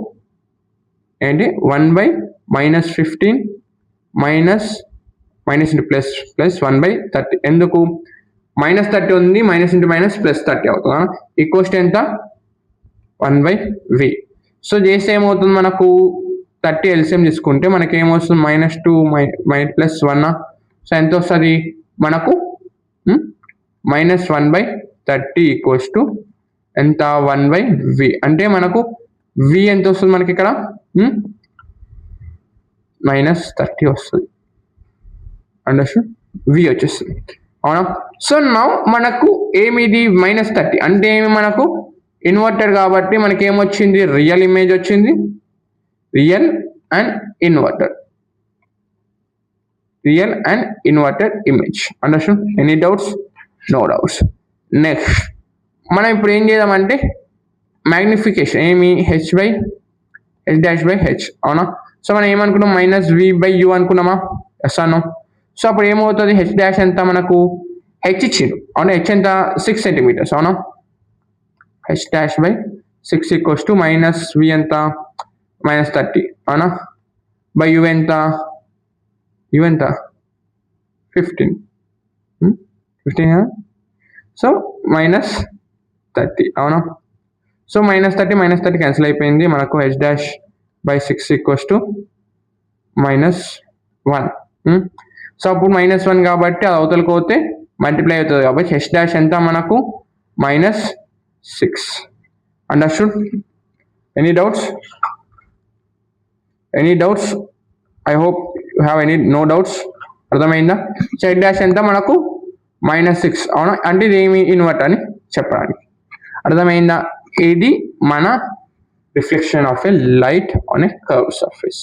S1: ఏంటి, 1/-15 - +1/30. ఎందుకు -30 ఉంది, -+30 అవుతుందా, ఈక్వల్స్ ఎంత, 1/v. సో చేస్తే ఏమవుతుంది మనకు, 30 ఎల్సిఎం తీసుకుంటే మనకి ఏమొస్తుంది, -2 +1. సో ఎంత వస్తుంది మనకు, -1/30 = ఎంత, 1/v. అంటే మనకు v ఎంత వస్తుంది మనకి ఇక్కడ, -30 వస్తుంది. అండర్స్టూడ్? v వచ్చేస్తుంది, అవునా? సో నౌ మనకు ఏమిది, -30 అంటే ఏమి, మనకు ఇన్వర్టెడ్ కాబట్టి మనకి ఏమొచ్చింది, రియల్ ఇమేజ్ వచ్చింది, real and inverted image. Understood? Any doubts? No doubts. Next మనం ఇప్పుడు ఏం చేద్దామంటే మ్యాగ్నిఫికేషన్, ఏమి, h/h, అవునా? సో మనం ఏమనుకున్నాం, -v/u అనుకున్నామా? ఎస్ అను. సో అప్పుడు ఏమవుతుంది, h' ఎంత మనకు, h ఇచ్చిండు, అవునా? h ఎంత, 6 centimeters, అవునా? h'/6 = -v ఎంత, -30, అవునా? u ఎంత, 15. సో -30, అవునా? సో -30 క్యాన్సిల్ అయిపోయింది, మనకు h'/6 = -1. సో అప్పుడు -1 కాబట్టి అది అవతలకి పోతే మల్టిప్లై అవుతుంది కాబట్టి h' ఎంత మనకు, -6. Understood? Any doubts? Any doubts? I hope you have no doubts. అర్థమైందా? Z డాష్ ఎంత మనకు -6 అవునా, అంటే ఇది ఏమి ఇన్వర్ట్ అని చెప్పడానికి. అర్థమైందా? ఇది మన reflection of a light on a curve surface.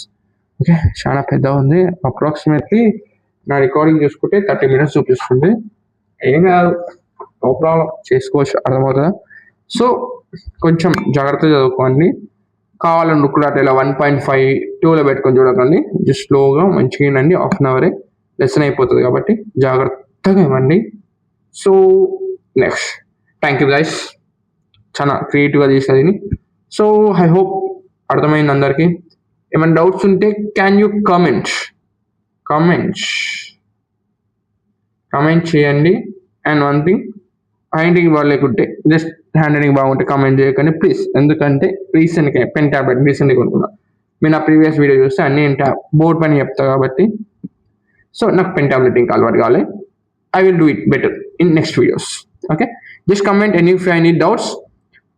S1: Okay, చాలా పెద్దగా ఉంది. అప్రాక్సిమేట్లీ నా రికార్డింగ్ చూసుకుంటే 30 minutes చూపిస్తుంది. ఏం కాదు, నో ప్రాబ్లం, చేసుకోవచ్చు. అర్థమవుతుందా? సో కొంచెం జాగ్రత్త చదువుకోండి. కావాలని కూడా అట్లా 1.5 2లో పెట్టుకొని చూడకండి. జస్ట్ స్లోగా మంచిగా వినండి. హాఫ్ అన్ అవరే లెసన్ అయిపోతుంది కాబట్టి జాగ్రత్తగా ఇవ్వండి. So next, thank you guys, చాలా క్రియేటివ్గా చేసేది. సో ఐ హోప్ అర్థమైంది అందరికీ. ఏమైనా డౌట్స్ ఉంటే క్యాన్ యూ కామెంట్ చేయండి. And one thing, handwriting బాగాలేకుంటే, జస్ట్ హ్యాండ్ రైటింగ్ బాగుంటే కామెంట్ చేయకండి ప్లీజ్. ఎందుకంటే రీసెంట్గా పెన్ ట్యాబ్లెట్ రీసెంట్గా కొనుక్కున్నా. మీరు నా ప్రీవియస్ వీడియో చూస్తే అన్నీ బోర్డ్ పని చెప్తా కాబట్టి. సో నాకు పెన్ ట్యాబ్లెట్ ఇంకా అలవాటు కావాలి. I will do it better in next videos. Okay, just comment and if you have any doubts,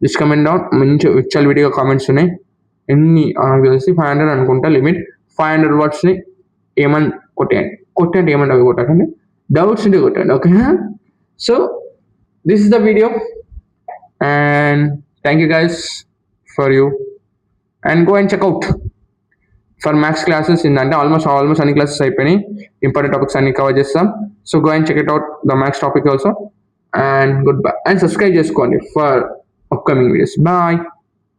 S1: just comment down. మంచి విచ్చల్ వీడియో కామెంట్స్ ఉన్నాయి. ఎన్ని నాకు తెలిసి 500 అనుకుంటా లిమిట్. 500 wordsని ఏమని కొట్టండి ఏమన్నా అవి కొట్టకండి. డౌట్స్ ఉంటే కొట్టండి. Okay, so this is the video and thank you guys for you and go and check out for max classes in అంటే almost అన్ని క్లాసెస్ అయిపోయినాయి. ఇంపార్టెంట్ టాపిక్స్ అన్ని కవర్ చేస్తాం. So go and check it out the max topic also and goodbye and subscribe చేసుకోండి for upcoming videos. Bye.